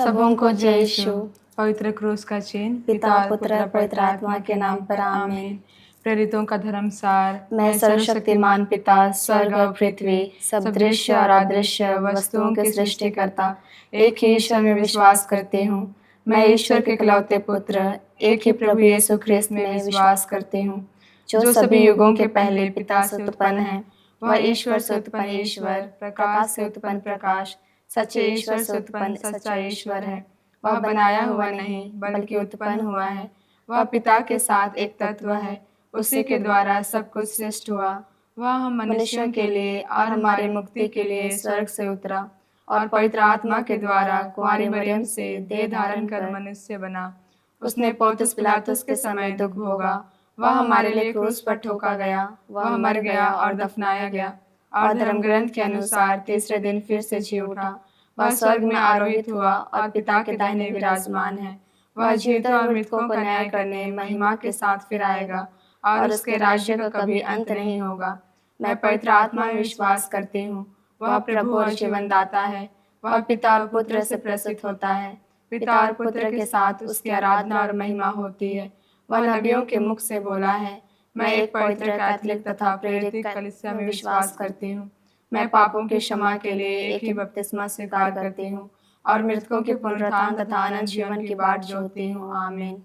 सबों को जय यीशु। पवित्र क्रूस का चिन्ह पिता पुत्र पवित्र आत्मा के नाम पर आमीन। प्रेरितों का धर्मसार। मैं सर्वशक्तिमान पिता स्वर्ग और पृथ्वी सब दृश्य और अदृश्य वस्तुओं के सृष्टिकर्ता एक ही ईश्वर में विश्वास करती हूँ। मैं ईश्वर के इकलौते पुत्र एक ही प्रभु यीशु ख्रिस्त में विश्वास करती हूँ, जो सभी युगों के पहले पिता से उत्पन्न है। वह ईश्वर से उत्पन्न ईश्वर, प्रकाश से उत्पन्न प्रकाश, सच्चे ईश्वर से उत्पन्न सच्चा ईश्वर है। वह बनाया हुआ नहीं बल्कि उत्पन्न हुआ है। वह पिता के साथ एक तत्व है। उसी के द्वारा सब कुछ सृष्ट हुआ। वह हम मनुष्यों के लिए और हमारी मुक्ति के लिए स्वर्ग से उतरा और पवित्र आत्मा के द्वारा कुंवारी मरियम से देह धारण कर मनुष्य बना। उसने पोंतियुस पिलातुस के समय दुख भोगा। वह हमारे लिए क्रूस पर ठोका गया। वह मर गया और दफनाया गया और धर्म ग्रंथ के अनुसार तीसरे दिन फिर से जी उठा। वह स्वर्ग में आरोहित हुआ और पिता के दाहिने विराजमान है। वह जीवितों और मृतकों को न्याय करने महिमा के साथ फिर आएगा और उसके राज्य का कभी अंत नहीं होगा। मैं पवित्र आत्मा में विश्वास करती हूँ। वह प्रभु और जीवन दाता है। वह पिता और पुत्र से प्रसूत होता है। पिता और पुत्र के साथ उसकी आराधना और महिमा होती है। वह नबियों के मुख से बोला है। मैं एक पवित्र कैथोलिक तथा प्रेरित कलीसिया में विश्वास करती हूँ। मैं पापों की क्षमा के लिए एक ही बपतिस्मा स्वीकार करती हूँ और मृतकों के पुनरुत्थान तथा अनंत जीवन की बाट जोहती हूँ। आमीन।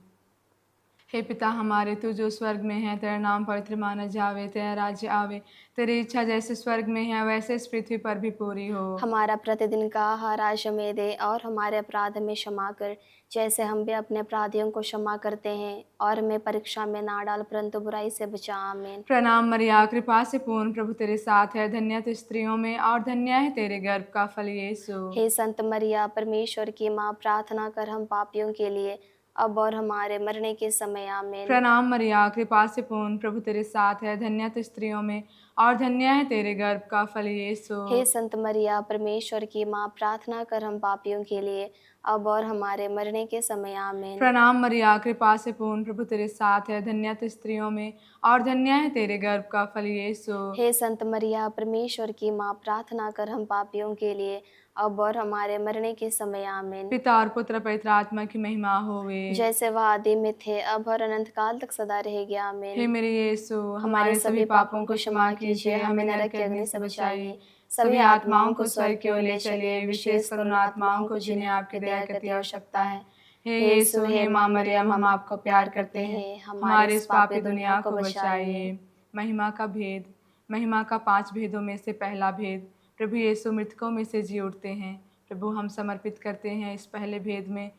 हे पिता हमारे, तू जो स्वर्ग में है, तेरा नाम पवित्र माना जावे, तेरा राज्य आवे, तेरी इच्छा जैसे स्वर्ग में है वैसे इस पृथ्वी पर भी पूरी हो। हमारा प्रतिदिन का आहार आज हमें दे और हमारे अपराध में क्षमा कर, जैसे हम भी अपने अपराधियों को क्षमा करते हैं, और हमें परीक्षा में ना डाल परंतु बुराई से बचा। आमीन। प्रणाम मरिया, कृपा से पूर्ण प्रभु तेरे साथ है, धन्य तू स्त्रियों में और धन्य है तेरे गर्भ का फल यीशु। हे संत मरिया, परमेश्वर की माँ, प्रार्थना कर हम पापियों के लिए अब और हमारे मरने के समय। आमीन। प्रणाम मरिया, कृपा से पूर्ण प्रभु तेरे साथ है, धन्य तू स्त्रियों में और धन्य है तेरे गर्भ का फल यीशु। हे संत मरिया, परमेश्वर की माँ, प्रार्थना कर हम पापियों के लिए अब और हमारे मरने के समय। आमीन। प्रणाम मरिया, कृपा से पूर्ण प्रभु तेरे साथ है, धन्य तू स्त्रियों में और धन्य है तेरे गर्भ का फल यीशु। हे संत मरिया, परमेश्वर की माँ, प्रार्थना कर हम पापियों के लिए अब और हमारे मरने के समय। आमीन। पिता और पुत्र पवित्र आत्मा की महिमा होवे, जैसे वह आदि में थे अब और अनंत काल तक सदा रहेगी। आमीन। हे मेरे यीशु, हमारे सभी पापों को क्षमा कीजिए, हमें नरक की अग्नि से बचाइए, सभी आत्माओं को स्वर्ग की ओर ले चलिए, विशेषकर उन आत्माओं को जिन्हें आपकी दया की अति आवश्यकता है। हे यीशु, हे माँ मरियम, हम आपको प्यार करते हैं, हमारे इस पापी दुनिया को बचाइए। महिमा का भेद। महिमा का 5 भेदों में से पहला भेद, प्रभु यीशु मृतकों में से जी उठते हैं। प्रभु, हम समर्पित करते हैं इस पहले भेद में।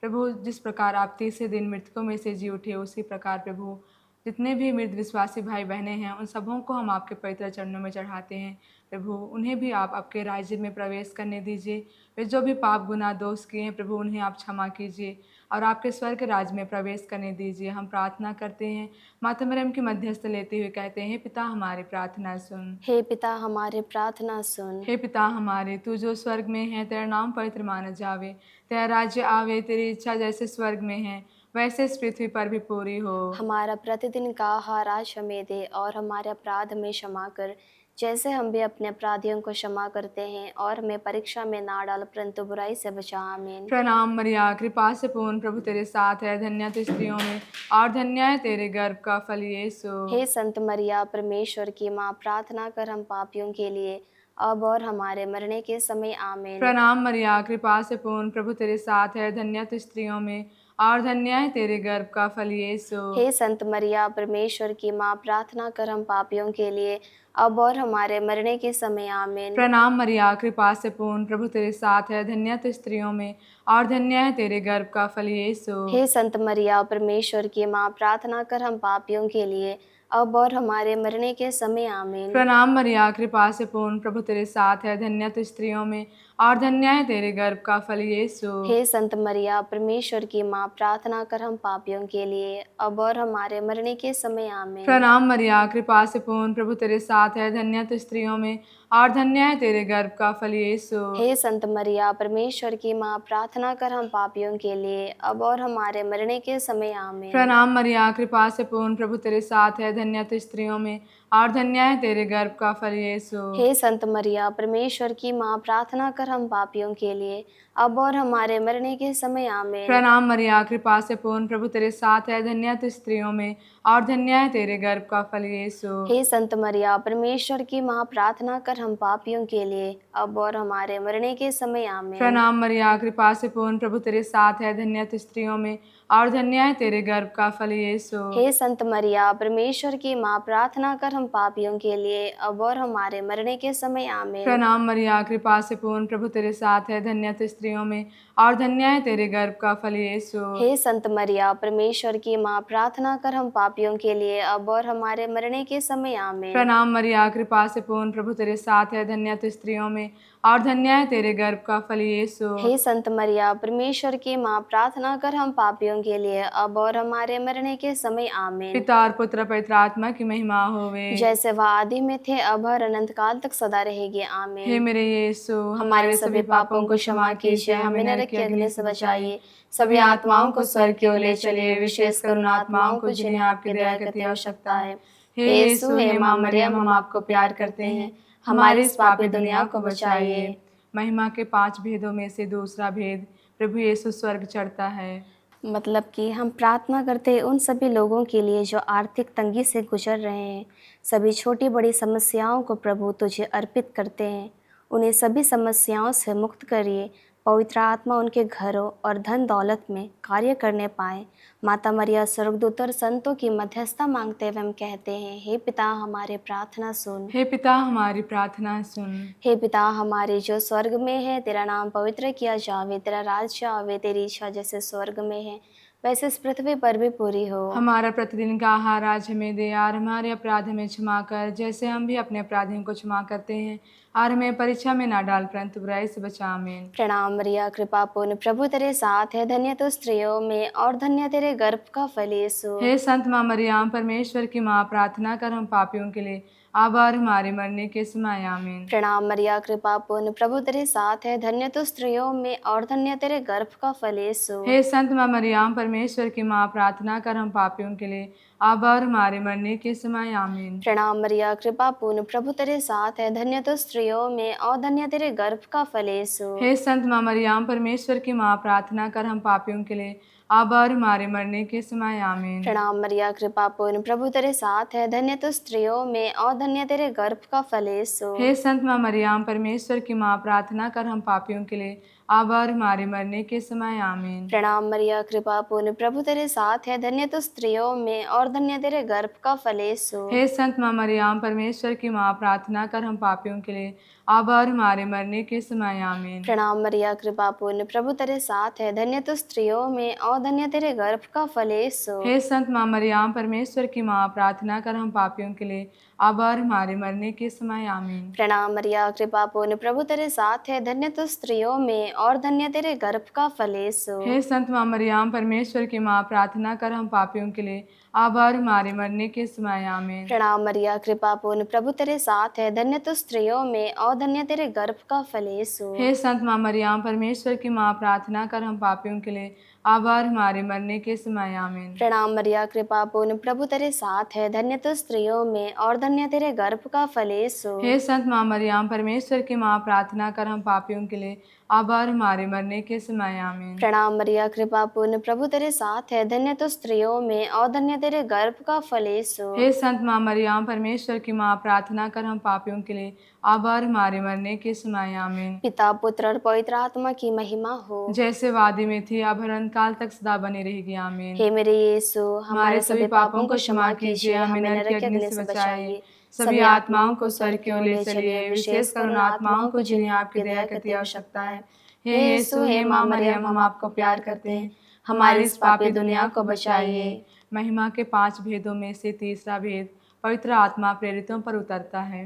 प्रभु, जिस प्रकार आप तीसरे दिन मृतकों में से जी उठे, उसी प्रकार प्रभु जितने भी मृत विश्वासी भाई बहनें हैं, उन सबों को हम आपके पवित्र चरणों में चढ़ाते हैं। प्रभु, उन्हें भी आप आपके राज्य में प्रवेश करने दीजिए। वे जो भी पाप गुनाह दोष किए हैं प्रभु, उन्हें आप क्षमा कीजिए और आपके स्वर्ग राज्य में प्रवेश करने दीजिए। हम प्रार्थना करते हैं, माता मरियम की मध्यस्थ लेते हुए कहते हैं, पिता हमारी प्रार्थना सुन। हे पिता हमारे, प्रार्थना सुन। हे पिता हमारे, तू जो स्वर्ग में है, तेरा नाम पवित्र माना जावे, तेरा राज्य आवे, तेरी इच्छा जैसे स्वर्ग में है वैसे इस पृथ्वी पर भी पूरी हो। हमारा प्रतिदिन का आहार आज हमें दे और हमारे अपराध में क्षमा कर, जैसे हम भी अपने अपराधियों को क्षमा करते हैं, और हमें परीक्षा में ना डाल परंतु बुराई से बचा। आमीन। प्रणाम मरिया, कृपा से पूर्ण प्रभु तेरे साथ है, धन्य तू स्त्रियों में और धन्य है तेरे गर्भ का फल यीशु। हे संत मरिया, परमेश्वर की माँ, प्रार्थना कर हम पापियों के लिए अब और हमारे मरने के समय। आमीन। प्रणाम मरिया, कृपा से पूर्ण प्रभु तेरे साथ है, धन्य तू स्त्रियों में और धन्य है तेरे गर्भ का फल यीशु। हे संत मरिया, परमेश्वर की माँ, प्रार्थना कर हम पापियों के लिए अब और हमारे मरने के समय। आमीन। प्रणाम मरिया, कृपा से पूर्ण प्रभु तेरे साथ है, धन्य तू स्त्रियों में और धन्य है तेरे गर्भ का फल यीशु। हे संत मरिया, परमेश्वर की माँ, प्रार्थना कर हम पापियों के लिए अब और हमारे मरने के समय। आमीन। प्रणाम मरिया, कृपा से पूर्ण प्रभु तेरे साथ है, धन्य तू स्त्रियों में और धन्य है तेरे गर्भ का फल यीशु। हे संत मरिया, परमेश्वर की माँ, प्रार्थना कर हम पापियों के लिए अब और हमारे मरने के समय। आमीन। प्रणाम मरिया, कृपा से पूर्ण प्रभु तेरे साथ है, धन्य तू स्त्रियों में और धन्य है तेरे गर्भ का फल यीशु। हे संत मरिया, परमेश्वर की माँ, प्रार्थना कर हम पापियों के लिए अब और हमारे मरने के समय। आमीन। प्रणाम मरिया, कृपा से पूर्ण प्रभु तेरे साथ है, धन्य तू स्त्रियों में और धन्य है तेरे गर्भ का फल यीशु। हे संत मरिया, परमेश्वर की माँ, प्रार्थना कर हम पापियों के लिए, अब और हमारे मरने के समय आमीन। प्रणाम मरिया, कृपा से पूर्ण, प्रभु तेरे साथ है, धन्य तू स्त्रियों में और धन्य है तेरे गर्भ का फल यीशु। हे संत मरिया, परमेश्वर की माँ, प्रार्थना कर हम पापियों के लिए, अब और हमारे मरने के समय आमीन। प्रणाम मरिया, कृपा से पूर्ण, प्रभु तेरे साथ है, धन्य तू स्त्रियों में और धन्य है तेरे गर्भ का फल यीशु। हे संत मरिया, परमेश्वर की माँ, प्रार्थना कर हम पापियों के लिए, अब और हमारे मरने के समय आमीन। प्रणाम मरिया, कृपा से पूर्ण, प्रभु तेरे साथ है, धन्य तू स्त्रियों में और धन्य है तेरे गर्भ का फल यीशु। हे संत मरिया, परमेश्वर की माँ, प्रार्थना कर हम पापियों के लिए, अब और हमारे मरने के समय आमीन। प्रणाम मरिया, कृपा से पूर्ण, प्रभु तेरे साथ है, धन्य तू स्त्रियों में और धन्य है तेरे गर्भ का फल यीशु। हे संत मरिया, परमेश्वर की माँ, प्रार्थना कर हम पापियों के लिए, अब और हमारे मरने के समय आमीन। पिता और पुत्र पवित्र आत्मा की महिमा होवे, जैसे वह आदि में थे, अब और अनंत काल तक सदा रहेगी, हे आमीन। मेरे यीशु, हमारे सभी पापों को क्षमा कीजिए, हमें नरक की अग्नि से बचाइए, सभी आत्माओं को स्वर्ग की ओर ले चलिए, विशेषकर उन आत्माओं को जिन्हें आपकी दया की अति आवश्यकता है। हे यीशु, हे माँ मरियम, हम आपको प्यार करते हैं, हमारी इस पापी दुनिया को बचाइए। महिमा के 5 भेदों में से दूसरा भेद, प्रभु यीशु स्वर्ग चढ़ता है। मतलब कि हम प्रार्थना करते हैं उन सभी लोगों के लिए जो आर्थिक तंगी से गुजर रहे हैं। सभी छोटी बड़ी समस्याओं को प्रभु तुझे अर्पित करते हैं, उन्हें सभी समस्याओं से मुक्त करिए। पवित्र आत्मा उनके घरों और धन दौलत में कार्य करने पाए। माता मरिया, स्वर्गदूत और संतों की मध्यस्थता मांगते हुए हम कहते हैं, हे पिता हमारे प्रार्थना सुन। हे पिता हमारी प्रार्थना सुन। हे पिता हमारे जो स्वर्ग में है, तेरा नाम पवित्र किया जावे, तेरा राज्य आवे, तेरी इच्छा जैसे स्वर्ग में है वैसे इस पृथ्वी पर भी पूरी हो। हमारा प्रतिदिन का आहार आज हमें दे, और हमारे अपराध हमें क्षमा कर, जैसे हम भी अपने अपराधियों को क्षमा करते हैं, और हमें परीक्षा में ना डाल, परंतु बुराई से बचा। आमीन। प्रणाम मरिया, कृपा पूर्ण, प्रभु तेरे साथ है, धन्य तो स्त्रियों में और धन्य तेरे गर्भ का फल यीशु। हे संत माँ मरियम, परमेश्वर की माँ, प्रार्थना कर हम पापियों के लिए, अब और हमारे मरने के समय। आमीन। प्रणाम मरिया, कृपा पूर्ण, प्रभु तेरे साथ है, धन्य तो स्त्रियों में और धन्य तेरे गर्भ का फल यीशु। हे संत माँ मरियम, परमेश्वर की माँ, प्रार्थना कर हम पापियों के लिए, अब और हमारे मरने के समय। आमीन। प्रणाम मरिया, कृपा पूर्ण, प्रभु तेरे साथ है, धन्य तो स्त्रियों में और धन्य तेरे गर्भ का फल यीशु। हे संत माँ मरियम, परमेश्वर की माँ, प्रार्थना कर हम पापियों के लिए, अब और हमारे मरने के समय। आमीन। प्रणाम मरिया, कृपा पूर्ण, प्रभु तेरे साथ है, धन्य तो स्त्रियों में और धन्य तेरे गर्भ का फल यीशु। हे संत माँ मरियम, परमेश्वर की माँ, प्रार्थना कर हम पापियों के लिए, अब और हमारे मरने के समय। आमीन। प्रणाम मरिया, कृपा पूर्ण, प्रभु तेरे साथ है, धन्य तो स्त्रियों में और धन्य तेरे गर्भ का फल यीशु। हे संत माँ मरियम, परमेश्वर की माँ, प्रार्थना कर हम पापियों के लिए, अब और हमारे मरने के समय। आमीन। प्रणाम मरिया, कृपा पूर्ण, प्रभु तेरे साथ है, धन्य तो स्त्रियों में और धन्य तेरे गर्भ का फल यीशु। हे संत माँ मरियम, परमेश्वर की माँ, प्रार्थना कर हम पापियों के लिए, अब और हमारे मरने के समय। आमीन। प्रणाम मरिया, कृपा पूर्ण, प्रभु तेरे साथ है, धन्य तो स्त्रियों में और धन्य तेरे गर्भ का फल यीशु। हे संत माँ मरियम, परमेश्वर की माँ, प्रार्थना कर हम पापियों के लिए, अब और हमारे मरने के समय। आमीन। प्रणाम मरिया, कृपा पूर्ण, प्रभु तेरे साथ है, धन्य तो स्त्रियों में और धन्य तेरे गर्भ का फल यीशु। हे संत माँ मरियम, परमेश्वर की माँ, प्रार्थना कर हम पापियों के लिए, अब और हमारे मरने के समय। आमीन। प्रणाम मरिया, कृपा पूर्ण, प्रभु तेरे साथ है, धन्य तो स्त्रियों में और धन्य तेरे गर्भ का फल यीशु। हे संत माँ मरियम, परमेश्वर की माँ, प्रार्थना कर हम पापियों के लिए, अब और हमारे मरने के समय। आमीन। प्रणाम मरिया, कृपा पूर्ण, प्रभु तेरे साथ है, धन्य तो स्त्रियों में और धन्य तेरे गर्भ का फल यीशु। हे संत माँ मरियम, परमेश्वर की माँ, प्रार्थना कर हम पापियों के लिए, अब और हमारे मरने के समय। आमीन। पिता, पुत्र और पवित्र आत्मा की महिमा हो, जैसे वादी में थी, अब अनंत काल तक सदा बनी रहेगी। आमीन। हे मेरे यीशु, हमारे सभी पापों को क्षमा कीजिए, हमें नरक की अग्नि से बचाइए, सभी आत्माओं को स्वर्ग की ओर ले चलिए, विशेषकर उन आत्माओं को जिन्हें आपकी दया की अति आवश्यकता है। हे यीशु, हे माँ मरियम, हम आपको प्यार करते हैं, हमारी इस पापी दुनिया को बचाइए। महिमा के 5 भेदों में से तीसरा भेद, पवित्र आत्मा प्रेरितों पर उतरता है।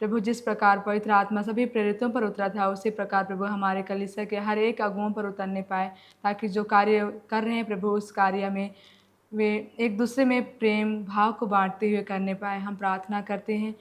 प्रभु, जिस प्रकार पवित्र आत्मा सभी प्रेरितों पर उतरा था, उसी प्रकार प्रभु हमारे कलीसिया के हर एक अगुओं पर उतरने पाए, ताकि जो कार्य कर रहे हैं प्रभु, उस कार्य में वे एक दूसरे में प्रेम भाव को बांटते हुए करने पाए। हम प्रार्थना करते हैं,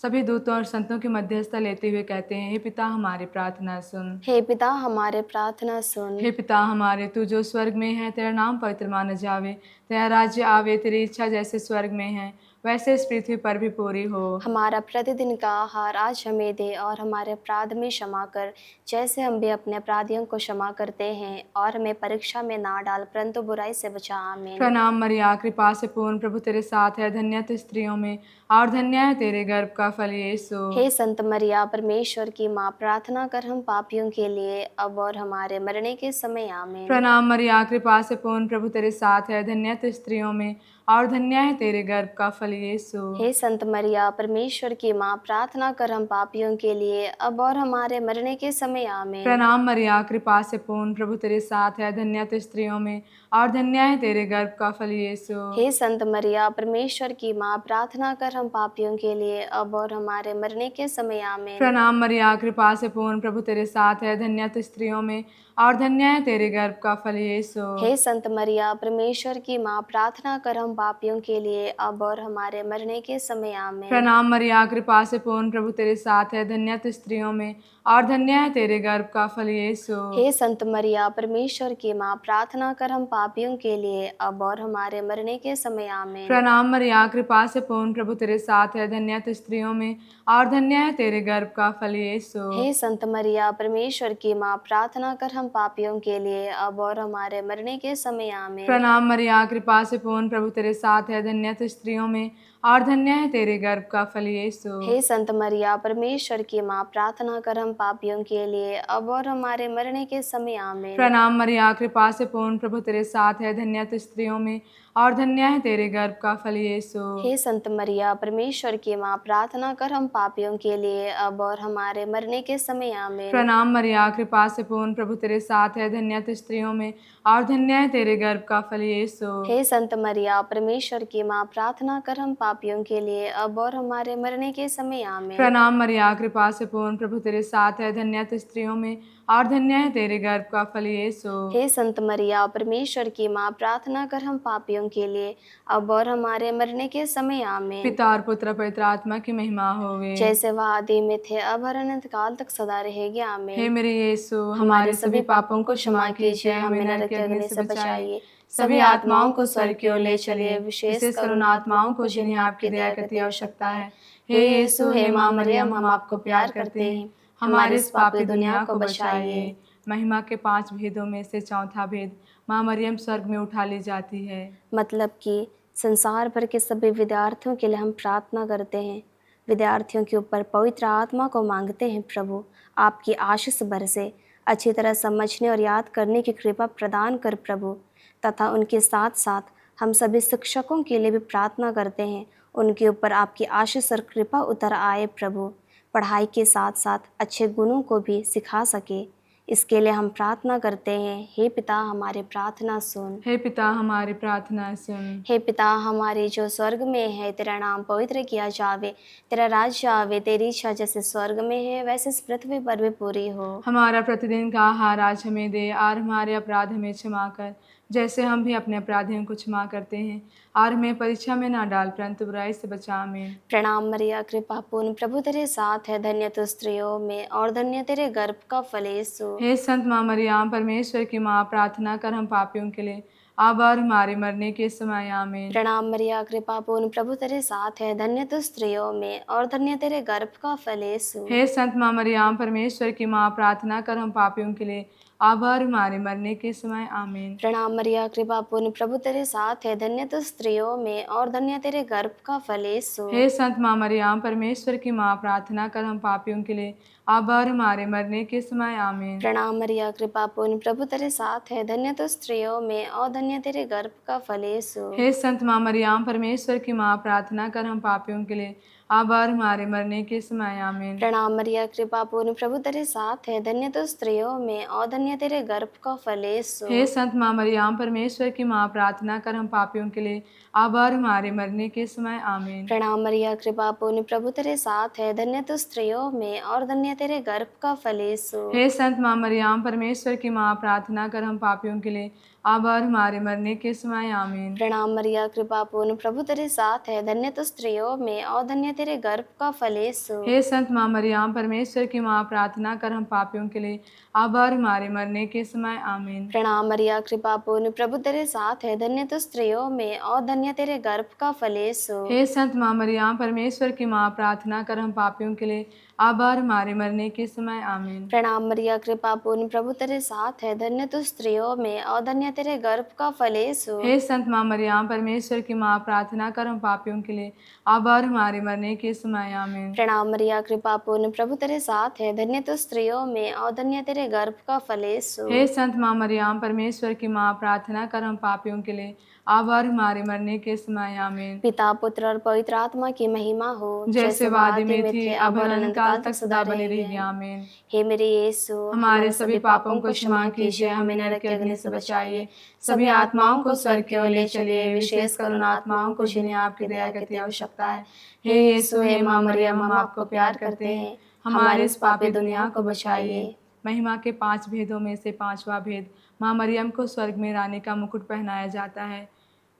सभी दूतों और संतों की मध्यस्थता लेते हुए कहते हैं, हे पिता हमारी प्रार्थना सुन। हे पिता हमारे प्रार्थना सुन। हे पिता हमारे, तू जो स्वर्ग में है, तेरा नाम पवित्र माना जावे, तेरा राज्य आवे, तेरी इच्छा जैसे स्वर्ग में है वैसे इस पृथ्वी पर भी पूरी हो। हमारा प्रतिदिन का आहार आज हमें दे और हमारे अपराध में क्षमा कर, जैसे हम भी अपने अपराधियों को क्षमा करते हैं, और हमें परीक्षा में ना डाल परंतु बुराई से बचा। आमीन। प्रणाम मरिया, कृपा से पूर्ण, प्रभु तेरे साथ है, धन्य तू स्त्रियों में और धन्य है तेरे गर्भ का फल यीशु। हे संत मरिया, परमेश्वर की माँ, प्रार्थना कर हम पापियों के लिए अब और हमारे मरने के समय। आमीन। प्रणाम मरिया, कृपा से पूर्ण, प्रभु तेरे साथ है, धन्य तू स्त्रियों में और धन्य है तेरे गर्भ का फल यीशु। हे संत मरिया, परमेश्वर की माँ, प्रार्थना कर हम पापियों के लिए अब और हमारे मरने के समय। आमीन। प्रणाम मरिया, कृपा से पूर्ण, प्रभु तेरे साथ है, धन्य तू स्त्रियों में और धन्य है तेरे गर्भ का फल यीशु। हे संत मरिया, परमेश्वर की माँ, प्रार्थना कर हम पापियों के लिए अब और हमारे मरने के समय। आमीन। प्रणाम मरिया, कृपा से पूर्ण, प्रभु तेरे साथ है, धन्य तू स्त्रियों में और धन्य है तेरे गर्भ का फल यीशु। हे संत मरिया, परमेश्वर की माँ, प्रार्थना कर हम पापियों के लिए अब और हमारे मरने के समय। आमीन। प्रणाम मरिया, कृपा से पूर्ण, प्रभु तेरे साथ है, धन्य तू स्त्रियों में और धन्य है तेरे गर्भ का फल यीशु। हे संत मरिया, परमेश्वर की माँ, प्रार्थना कर हम पापियों के लिए अब और हमारे मरने के समय। आमीन। प्रणाम मरिया, कृपा से पूर्ण, प्रभु तेरे साथ है, धन्य तू स्त्रियों में और धन्य है तेरे गर्भ का फल यीशु। हे संत मरिया, परमेश्वर की माँ, प्रार्थना कर हम पापियों के लिए अब और हमारे मरने के समय। आमीन। प्रणाम मरिया, कृपा से पूर्ण, प्रभु तेरे साथ है, धन्य तू स्त्रियों में और धन्य है तेरे गर्भ का फल यीशु। हे संत मरिया, परमेश्वर की माँ, प्रार्थना कर हम पापियों के लिए अब और हमारे मरने के समय। आमीन। प्रणाम मरिया, कृपा से पूर्ण, प्रभु तेरे साथ है, धन्य तू स्त्रियों में और धन्य है तेरे गर्भ का फल यीशु। हे संत मरिया, परमेश्वर की माँ, प्रार्थना कर हम पापियों के लिए अब और हमारे मरने के समय। आमीन। प्रणाम मरिया, कृपा से पूर्ण, प्रभु तेरे साथ है, धन्य तू स्त्रियों में और धन्य है तेरे गर्भ का फल यीशु। हे संत मरिया, परमेश्वर की माँ, प्रार्थना कर हम पापियों के लिए अब और हमारे मरने के समय। आमीन। प्रणाम मरिया, कृपा से पूर्ण, प्रभु तेरे साथ है, धन्य तू स्त्रियों में और धन्य है तेरे गर्भ का फल यीशु। हे संत मरिया, परमेश्वर की माँ, प्रार्थना कर हम पापियों के लिए अब और हमारे मरने के समय। आमीन। पिता और पुत्र पवित्र आत्मा की महिमा होवे। जैसे वह आदि में थे अब और अनंत काल तक सदा रहेगी। हे आमीन। मेरे यीशु, हमारे सभी पापों को क्षमा कीजिए, हमें नरक के अग्नि से बचाइए, सभी आत्माओं को स्वर्ग की ओर ले चलिए, विशेष करुण आत्माओं को जिन्हें आपकी दया की अति आवश्यकता है। हे यीशु, हे माँ मरियम, हम आपको प्यार करते हैं, हमारी इस पापी दुनिया को बचाइए। महिमा के 5 भेदों में से चौथा भेद, माँ मरियम स्वर्ग में उठा ली जाती है। मतलब कि संसार भर के सभी विद्यार्थियों के लिए हम प्रार्थना करते हैं। विद्यार्थियों के ऊपर पवित्र आत्मा को मांगते हैं, प्रभु आपकी आशीष बरसे, अच्छी तरह समझने और याद करने की कृपा प्रदान कर प्रभु। तथा उनके साथ साथ हम सभी शिक्षकों के लिए भी प्रार्थना करते हैं, उनके ऊपर आपकी आशीष और कृपा उतर आए प्रभु, पढ़ाई के साथ साथ अच्छे गुणों को भी सिखा सके। इसके लिए हम प्रार्थना करते हैं। हे पिता, हमारी प्रार्थना सुन। हे पिता, हमारी प्रार्थना सुन। हे पिता हमारे जो स्वर्ग में है, तेरा नाम पवित्र किया जावे, तेरा राज्य आवे, तेरी इच्छा जैसे स्वर्ग में है वैसे इस पृथ्वी पर भी पूरी हो। हमारा प्रतिदिन का आहार आज हमें दे, और हमारे अपराध हमें क्षमा कर, जैसे हम भी अपने अपराधियों को क्षमा करते हैं, और हमें परीक्षा में ना डाल परंतु बुराई से बचा। आमीन। प्रणाम मरिया, कृपा पूर्ण, प्रभु तेरे साथ है, धन्य तू स्त्रियों में और धन्य तेरे गर्भ का फल यीशु। हे संत माँ मरियम, परमेश्वर की माँ, प्रार्थना कर हम पापियों के लिए अब और हमारे मरने के समय। आमीन। प्रणाम मरिया, कृपा पूर्ण, प्रभु तेरे साथ है, धन्य तू स्त्रियों में और धन्य तेरे गर्भ का फल यीशु। हे संत माँ मरियम, परमेश्वर की माँ, प्रार्थना कर हम पापियों के लिए अब और हमारे मरने के समय। आमीन। प्रणाम मरिया, कृपा पूर्ण, प्रभु तेरे साथ है, धन्य तू स्त्रियों में और धन्य तेरे गर्भ का फल यीशु। हे संत माँ मरियम, परमेश्वर की माँ, प्रार्थना कर हम पापियों के लिए अब और हमारे मरने के समय। आमीन। प्रणाम मरिया, कृपा पूर्ण, प्रभु तेरे साथ है, धन्य तू स्त्रियों में और धन्य तेरे गर्भ का फल यीशु। हे संत माँ मरियम, परमेश्वर की माँ, प्रार्थना कर हम पापियों के लिए अब और हमारे मरने के समय। आमीन। प्रणाम मरिया, कृपा पूर्ण, प्रभु तेरे साथ है, धन्य तू स्त्रियों में और धन्य तेरे गर्भ का फल यीशु। हे संत माँ मरियम, परमेश्वर की माँ, प्रार्थना कर हम पापियों के लिए अब और हमारे मरने के समय। आमीन। प्रणाम मरिया, कृपा पूर्ण, प्रभु तेरे साथ है, धन्य तू स्त्रियों में और धन्य तेरे गर्भ का फल यीशु। हे संत माँ मरियम, परमेश्वर की माँ, प्रार्थना कर हम पापियों के लिए अब और हमारे मरने के समय आमीन। प्रणाम मरिया, कृपा पूर्ण, प्रभु तेरे साथ है, धन्य तो स्त्रियों में और धन्य तेरे गर्भ का फल यीशु। हे संत माँ मरियम, परमेश्वर की माँ, प्रार्थना कर हम पापियों के लिए अब और हमारे मरने के समय आमीन। प्रणाम मरिया, कृपा पूर्ण, प्रभु तेरे साथ है, धन्य तो स्त्रियों में और धन्य तेरे गर्भ का फल यीशु। हे संत माँ मरियम, परमेश्वर की माँ, प्रार्थना कर हम पापियों के लिए अब और हमारे मरने के समय आमीन। प्रणाम मरिया, कृपा पूर्ण, प्रभु तेरे साथ है, धन्य तो स्त्रियों में और धन्य तेरे गर्भ का फल यीशु। हे संत माँ मरियम, परमेश्वर की माँ, प्रार्थना कर हम पापियों के लिए अब और हमारे मरने के समय आमीन। प्रणाम मरिया, कृपा पूर्ण, प्रभु तेरे साथ है, धन्य तो स्त्रियों में और धन्य तेरे गर्भ का फल यीशु। हे संत माँ मरियम, परमेश्वर की माँ, प्रार्थना कर हम पापियों के लिए अब और हमारे मरने के समय आमीन। पिता, पुत्र और पवित्र आत्मा की महिमा हो, जैसे वादी में थी अब और अनंत काल तक सदा बनी रहेगी आमीन। हे मेरे यीशु, हमारे सभी पापों को क्षमा कीजिए, हमें नरक के अग्नि से बचाइए, सभी आत्माओं को स्वर्ग की ओर ले चलिए, विशेषकर उन आत्माओं को जिन्हें आपकी दया की अति आवश्यकता है। हे यीशु, हे माँ मरियम, हम आपको प्यार करते हैं, हमारे इस पापी दुनिया को बचाइए। महिमा के 5 भेदों में से 5वां भेद, माँ मरियम को स्वर्ग में रानी का मुकुट पहनाया जाता है।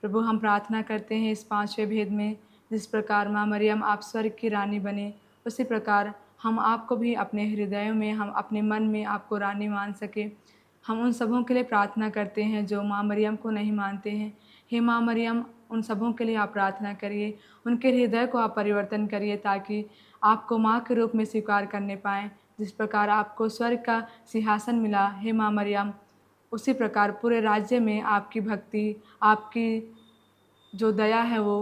प्रभु, हम प्रार्थना करते हैं इस 5वें भेद में जिस प्रकार माँ मरियम आप स्वर्ग की रानी बने, उसी प्रकार हम आपको भी अपने हृदयों में, हम अपने मन में आपको रानी मान सके। हम उन सबों के लिए प्रार्थना करते हैं जो माँ मरियम को नहीं मानते हैं। हे माँ मरियम, उन सबों के लिए आप प्रार्थना करिए, उनके हृदय को आप परिवर्तन करिए ताकि आपको माँ के रूप में स्वीकार करने पाएँ। जिस प्रकार आपको स्वर्ग का सिंहासन मिला, हे माँ मरियम, उसी प्रकार पूरे राज्य में आपकी भक्ति, आपकी जो दया है वो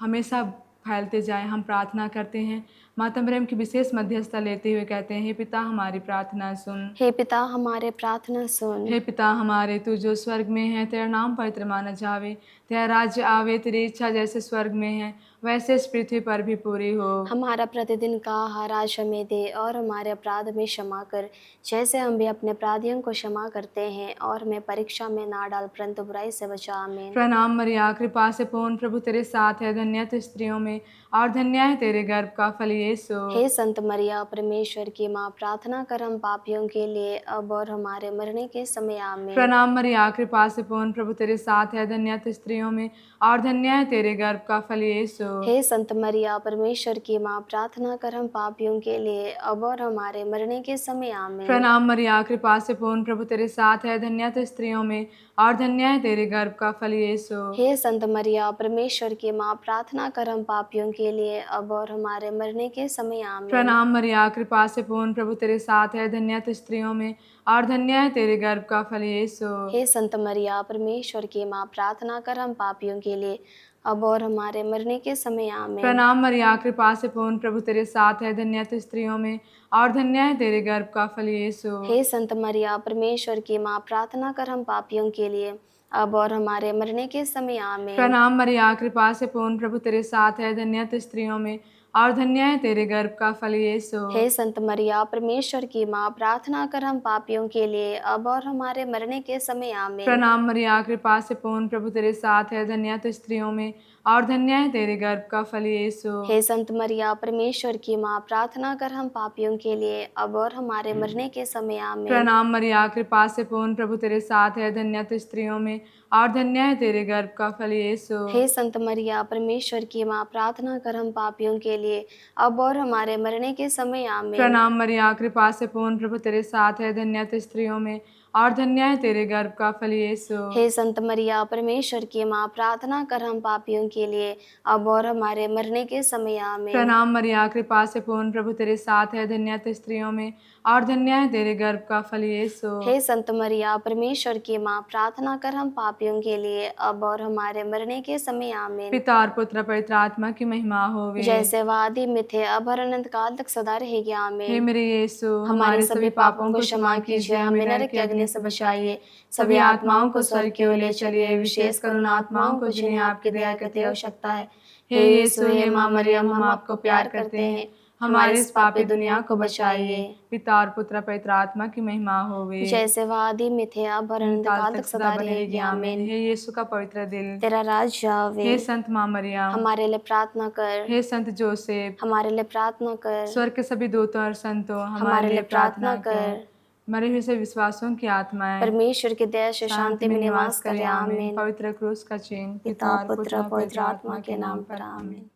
हमेशा फैलते जाए। हम प्रार्थना करते हैं, माता मरियम की विशेष मध्यस्थता लेते हुए कहते हैं, हे पिता हमारी प्रार्थना सुन। हे पिता हमारे प्रार्थना सुन। हे पिता हमारे, तू जो स्वर्ग में है, तेरा नाम पवित्र माना जावे, तेरा राज्य आवे, तेरी इच्छा जैसे स्वर्ग में है वैसे इस पृथ्वी पर भी पूरी हो। हमारा प्रतिदिन का आहार आज हमें दे और हमारे अपराध में क्षमा कर, जैसे हम भी अपने अपराधियों को क्षमा करते हैं, और हमें परीक्षा में ना डाल परंतु बुराई से बचा। आमीन। प्रणाम मरिया, कृपा से पूर्ण, प्रभु तेरे साथ है, धन्य तू स्त्रियों में और धन्य है तेरे गर्भ का फल यीशु। हे संत मरिया, परमेश्वर की माँ, प्रार्थना कर हम पापियों के लिए अब और हमारे मरने के समय। आमीन। प्रणाम मरिया, कृपा से पूर्ण, प्रभु तेरे साथ है, धन्य तू स्त्रियों में और धन्य है तेरे गर्भ का फल यीशु। हे संत मरिया, परमेश्वर की माँ, प्रार्थना कर हम पापियों के लिए अब और हमारे मरने के समय। आमीन। प्रणाम मरिया, कृपा से पूर्ण, प्रभु तेरे साथ है, धन्य तू स्त्रियों में और धन्य है तेरे गर्भ का फल यीशु। हे संत मरिया, परमेश्वर की माँ, प्रार्थना कर हम पापियों के लिए अब और हमारे मरने के समय। आमीन। प्रणाम मरिया, कृपा से पूर्ण, प्रभु तेरे साथ है, धन्य तू स्त्रियों में और धन्य है तेरे गर्भ का फल यीशु। हे संत मरिया, परमेश्वर की माँ, प्रार्थना कर हम पापियों के लिए अब और हमारे मरने के समय। आमीन। प्रणाम मरिया, कृपा से पूर्ण, प्रभु तेरे साथ है, धन्य तू स्त्रियों में और धन्य है तेरे गर्भ का फल यीशु। हे संत मरिया, परमेश्वर की माँ, प्रार्थना कर हम पापियों के लिए अब और हमारे मरने के समय। आमीन। प्रणाम मरिया, कृपा से पूर्ण, प्रभु तेरे साथ है, धन्य तू स्त्रियों में और धन्य है तेरे गर्भ का फल यीशु। हे संत मरिया, परमेश्वर की माँ, प्रार्थना कर हम पापियों के लिए अब और हमारे मरने के समय। आमीन। प्रणाम मरिया, कृपा से पूर्ण, प्रभु तेरे साथ है, धन्य तू स्त्रियों में और धन्य है तेरे गर्भ का फल यीशु। हे संत मरिया, परमेश्वर की माँ, प्रार्थना कर हम पापियों के लिए अब और हमारे मरने के समय। आमीन। प्रणाम मरिया, कृपा से पूर्ण, प्रभु तेरे साथ है, धन्य तू स्त्रियों में और धन्य है तेरे गर्भ का फल यीशु। हे संत मरिया, परमेश्वर की माँ, प्रार्थना कर हम पापियों के लिए अब और हमारे मरने के समय। आमीन। प्रणाम मरिया, कृपा से पूर्ण, प्रभु तेरे साथ है, धन्य तू स्त्रियों में और धन्य है तेरे गर्भ का फल यीशु। हे संत मरिया, परमेश्वर की माँ, प्रार्थना कर हम पापियों के लिए अब और हमारे मरने के समय। आमीन। प्रणाम मरिया, कृपा से पूर्ण, प्रभु तेरे साथ है, धन्य तू स्त्रियों में और धन्य है तेरे गर्भ का फल यीशु। हे संत मरिया, परमेश्वर की माँ, प्रार्थना कर हम पापियों के लिए अब और हमारे मरने के समय। आमीन। पिता और पुत्र पवित्र आत्मा की महिमा होवे, जैसे वह आदि में थे अब और अनंत काल तक सदा रहेगी। हे आमीन। मेरे यीशु, हमारे सभी पापों को क्षमा कीजिए, हमें नरक की अग्नि से बचाइए, सभी आत्माओं को स्वर्ग की ओर ले चलिए, विशेषकर उन आत्माओं को जिन्हें आपकी दया की अति आवश्यकता है। हे यीशु, हे माँ मरियम, हम आपको प्यार करते हैं, हमारे इस पापी दुनिया को बचाइए। पिता और पुत्र पवित्र आत्मा की महिमा होवे, जैसे वह आदि में थे अब और अनंत काल तक सदा रहेगी। आमीन। हे यीशु का पवित्र दिल, तेरा राज्य आवे, हे संत माँ मरियम, हमारे लिए प्रार्थना कर, हे संत जोसेफ, हमारे लिए प्रार्थना कर, स्वर्ग के सभी दूतों और संतों हमारे लिए प्रार्थना कर। मरे हुए से विश्वासों की आत्माएं परमेश्वर की दया से शांति में निवास करे। आमीन। पवित्र क्रूस का चिन्ह पिता पुत्र पवित्र आत्मा के नाम पर। आमीन।